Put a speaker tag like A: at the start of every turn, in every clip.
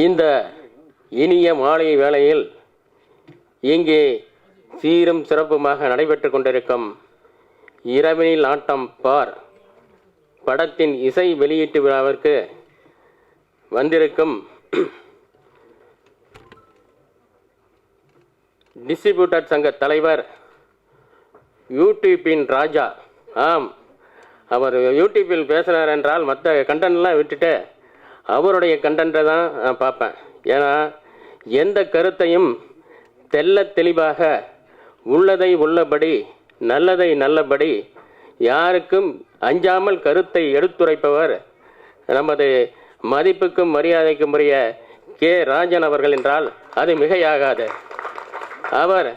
A: இந்த இனிய மாலை வேளையில் இங்கே சீரும் சிறப்புமாக நடைபெற்று கொண்டிருக்கும் இரவினில் ஆட்டம் பார் படத்தின் இசை வெளியீட்டு விழாவிற்கு வந்திருக்கும் டிஸ்ட்ரிபியூட்டர் சங்க தலைவர் யூடியூப்பின் ராஜா. ஆம், அவர் யூடியூப்பில் பேசுகிறார் என்றால் மற்ற கண்டென்ட்லாம் விட்டுட்டு அவருடைய கண்டென்ட்டை தான் நான் பார்ப்பேன். ஏன்னா எந்த கருத்தையும் தெல்ல தெளிவாக உள்ளதை உள்ளபடி நல்லதை நல்லபடி யாருக்கும் அஞ்சாமல் கருத்தை எடுத்துரைப்பவர் நமது மதிப்புக்கும் மரியாதைக்கும் உரிய கே ராஜன் அவர்கள் என்றால் அது மிகையாகாது. அவர்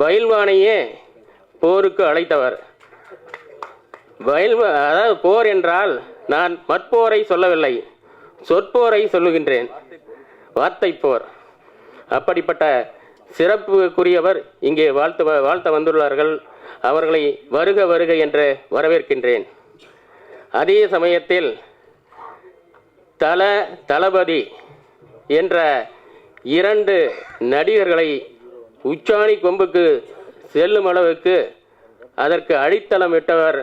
A: பயில்வானையே போருக்கு அழைத்தவர். அதாவது போர் என்றால் நான் மற்போரை சொல்லவில்லை, சொற்போரை சொல்லுகின்றேன், வார்த்தை போர். அப்படிப்பட்ட சிறப்புக்குரியவர் இங்கே வாழ்த்த வந்துள்ளார்கள். அவர்களை வருக வருக என்று வரவேற்கின்றேன். அதே சமயத்தில் தளபதி என்ற 2 நடிகர்களை உச்சாணி கொம்புக்கு செல்லும் அளவுக்கு அதற்கு அடித்தளம் இட்டவர்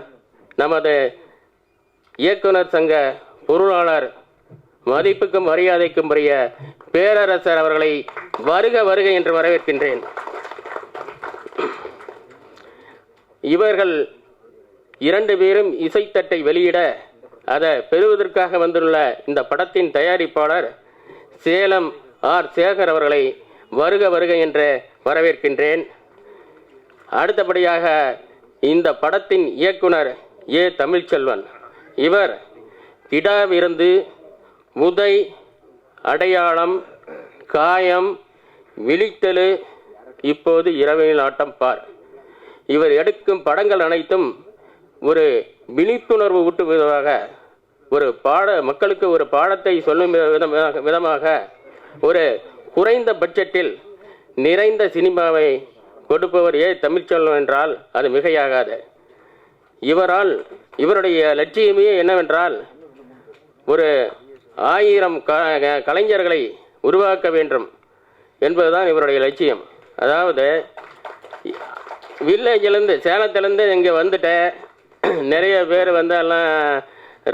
A: நமது இயக்குனர் சங்க பொருளாளர் மதிப்புக்கும் மரியாதைக்கும் உரிய பேரரசர் அவர்களை வருக வருக என்று வரவேற்கின்றேன். இவர்கள் 2 பேரும் இசைத்தட்டை வெளியிட அதை பெறுவதற்காக வந்துள்ள இந்த படத்தின் தயாரிப்பாளர் சேலம் ஆர் சேகர் அவர்களை வருக வருக என்று வரவேற்கின்றேன். அடுத்தபடியாக இந்த படத்தின் இயக்குனர் ஏ தமிழ்ச்செல்வன். இவர் கிடாவிருந்து, உதை, அடையாளம், காயம், விழித்தெழு, இப்போது இரவினில் ஆட்டம் பார், இவர் எடுக்கும் படங்கள் அனைத்தும் ஒரு விழிப்புணர்வு ஊட்டும் விதமாக, மக்களுக்கு ஒரு பாடத்தை சொல்லும் விதமாக ஒரு குறைந்த பட்ஜெட்டில் நிறைந்த சினிமாவை கொடுப்பவர் ஏ தமிழ்ச்செல்வன் என்றால் அது மிகையாகாது. இவருடைய லட்சியமே என்னவென்றால் ஒரு 1000 கலைஞர்களை உருவாக்க வேண்டும் என்பதுதான் இவருடைய லட்சியம். அதாவது வில்லேஜிலேருந்து, சேலத்திலேருந்து இங்கே வந்துட்டு நிறைய பேர் வந்து எல்லாம்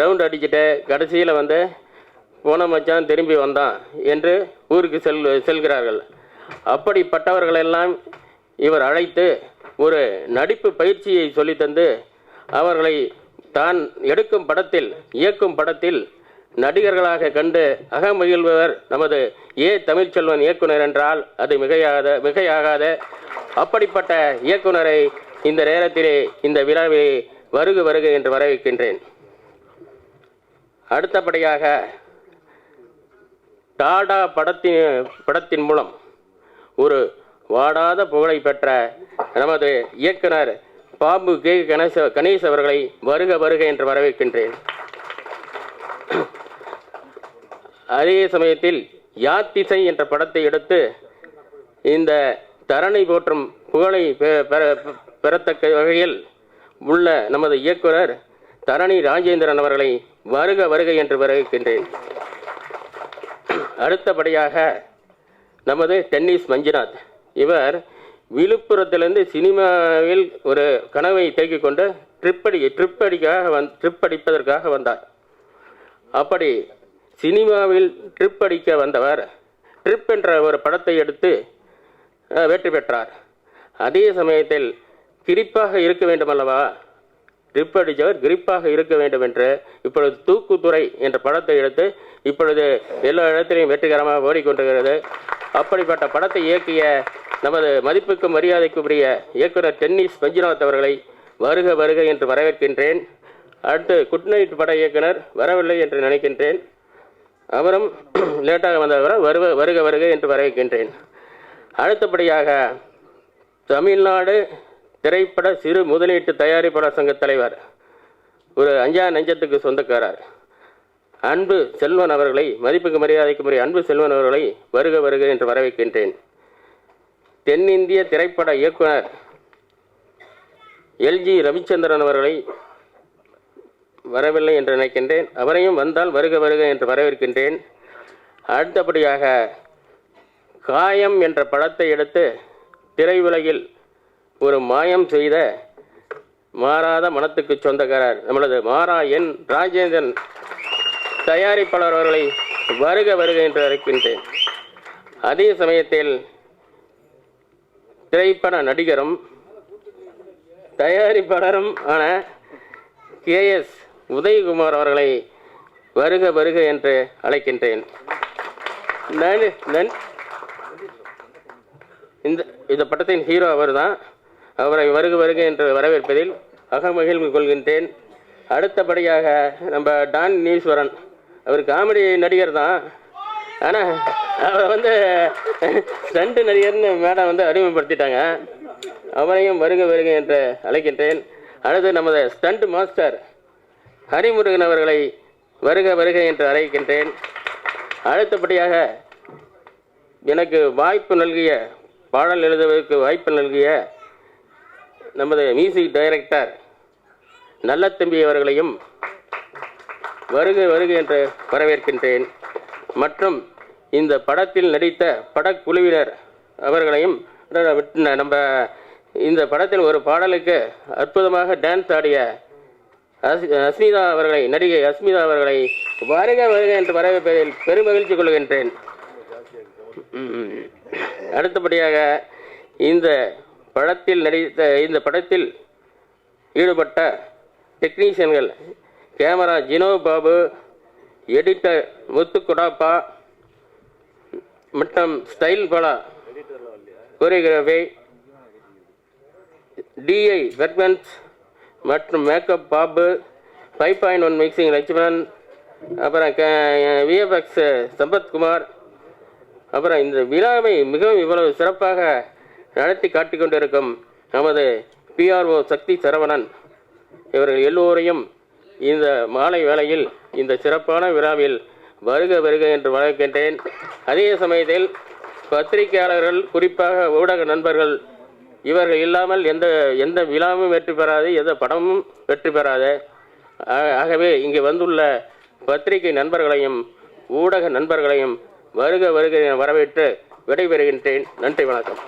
A: ரவுண்ட் அடிச்சுட்டு கடைசியில் வந்து போன மச்சான் திரும்பி வந்தான் என்று ஊருக்கு செல்கிறார்கள். அப்படிப்பட்டவர்களெல்லாம் இவர் அழைத்து ஒரு நடிப்பு பயிற்சியை சொல்லித்தந்து அவர்களை தான் எடுக்கும் படத்தில், இயக்கும் படத்தில் நடிகர்களாக கண்டு அகமகிழ்பவர் நமது ஏ தமிழ்ச்செல்வன் இயக்குனர் என்றால் அது மிகையாகாத. அப்படிப்பட்ட இயக்குனரை இந்த நேரத்திலே இந்த விழாவை வருக வருக என்று வரவேற்கின்றேன். அடுத்தபடியாக டாடா படத்தின் மூலம் வாடாத புகழை பெற்ற நமது இயக்குனர் பாபு கே கணேஷ் அவர்களை வருக வருக என்று வரவேற்கின்றேன். அதே சமயத்தில் யாத்திசை என்ற படத்தை எடுத்து இந்த தரணி போற்றும் புகழை பெறத்தக்க வகையில் உள்ள நமது இயக்குனர் தரணி ராஜேந்திரன் அவர்களை வருக வருக என்று வரவேற்கின்றேன். அடுத்தபடியாக நமது டென்னிஸ் மஞ்சுநாத். இவர் விழுப்புரத்திலிருந்து சினிமாவில் ஒரு கனவை தேக்கிக் கொண்டு ட்ரிப் அடிப்பதற்காக வந்தார். அப்படி சினிமாவில் ட்ரிப் அடிக்க வந்தவர் ட்ரிப் என்ற ஒரு படத்தை எடுத்து வெற்றி பெற்றார். அதே சமயத்தில் கிரிப்பாக இருக்க வேண்டுமல்லவா, ட்ரிப் அடித்தவர் கிரிப்பாக இருக்க வேண்டும் என்று இப்பொழுது தூக்குத்துறை என்ற படத்தை எடுத்து இப்பொழுது எல்லா இடத்திலையும் வெற்றிகரமாக ஓடிக்கொண்டிருக்கிறது. அப்படிப்பட்ட படத்தை இயக்கிய நமது மதிப்புக்கும் மரியாதைக்கும் உரிய இயக்குனர் டென்னிஸ் மஞ்சுநாத் அவர்களை வருக வருக என்று வரவேற்கின்றேன். அடுத்து குட் நைட் பட இயக்குனர் வரவில்லை என்று நினைக்கின்றேன், அவரும் லேட்டாக வந்தவரை வருக வருக என்று வரவேற்கின்றேன். அடுத்தபடியாக தமிழ்நாடு திரைப்பட சிறு முதலீட்டு தயாரிப்பாளர் சங்க தலைவர், ஒரு அஞ்சா நெஞ்சத்துக்கு சொந்தக்காரர் அன்பு செல்வன் அவர்களை, மதிப்புக்கு மரியாதைக்கு முறை அன்பு செல்வன் அவர்களை வருக வருக என்று வரவேற்கின்றேன். தென்னிந்திய திரைப்பட இயக்குனர் எல்ஜி ரவிச்சந்திரன் அவர்களை வரவில்லை என்று நினைக்கின்றேன், அவரையும் வந்தால் வருக வருக என்று வரவேற்கின்றேன். அடுத்தபடியாக காயம் என்ற படத்தை எடுத்து திரையுலகில் ஒரு மாயம் செய்த மாறாத மனத்துக்கு சொந்தக்காரர் நம்மளது மாறா என் ராஜேந்திரன் தயாரிப்பாளர் அவர்களை வருக வருக என்று அழைக்கின்றேன். அதே சமயத்தில் திரைப்பட நடிகரும் தயாரிப்பாளரும் ஆன KS உதயகுமார் அவர்களை வருக வருக என்று அழைக்கின்றேன். இந்த படத்தின் ஹீரோ அவர் தான். அவரை வருக வருக என்று வரவேற்பதில் அகமகிழ்வு கொள்கின்றேன். அடுத்தபடியாக நம்ம டான் நீஸ்வரன், அவர் காமெடி நடிகர் தான், ஆனால் அவர் ஸ்டண்ட் நடிகர்னு மேடம் அறிமுகப்படுத்திட்டாங்க. அவரையும் வருக வருக என்று அழைக்கின்றேன். அடுத்து நமது ஸ்டண்ட் மாஸ்டர் ஹரிமுருகன் அவர்களை வருக வருக என்று அழைக்கின்றேன். அடுத்தபடியாக எனக்கு வாய்ப்பு நல்கிய, பாடல் எழுதுவதற்கு வாய்ப்பு நல்கிய நமது மியூசிக் டைரக்டர் நல்லத்தம்பி அவர்களையும் வருக வருக என்று வரவேற்கின்றேன். மற்றும் இந்த படத்தில் நடித்த படக்குழுவினர் அவர்களையும், நம்ம இந்த படத்தில் ஒரு பாடலுக்கு அற்புதமாக டான்ஸ் ஆடிய அஸ்மிதா அவர்களை, நடிகை அஸ்மிதா அவர்களை வருக வருக என்று வரவேற்பதில் பெருமகிழ்ச்சி கொள்கின்றேன். அடுத்தபடியாக இந்த படத்தில் ஈடுபட்ட டெக்னீஷியன்கள், கேமரா ஜினோ பாபு, எடிட்டர் முத்துக்குடாப்பா மற்றும் ஸ்டைல் பலா கோரியோகிராஃபி, DI வெர்மென்ஸ் மற்றும் மேக்கப் பாபு, 5.1 மிக்சிங் லட்சுமணன், அப்புறம் VFX சம்பத்குமார், அப்புறம் இந்த விழாவை மிகவும் இவ்வளவு சிறப்பாக நடத்தி காட்டிக் கொண்டிருக்கும் நமது PRO சக்தி சரவணன், இவர்கள் எல்லோரையும் இந்த மாலை வேளையில் இந்த சிறப்பான விழாவில் வருக வருக என்று வரவேற்கின்றேன். அதே சமயத்தில் பத்திரிகையாளர்கள், குறிப்பாக ஊடக நண்பர்கள், இவர்கள் இல்லாமல் எந்த விழாவும் வெற்றி பெறாது, எந்த படமும் வெற்றி பெறாது. ஆகவே இங்கே வந்துள்ள பத்திரிகை நண்பர்களையும் ஊடக நண்பர்களையும் வருக வருக வரவேற்று விடைபெறுகின்றேன். நன்றி, வணக்கம்.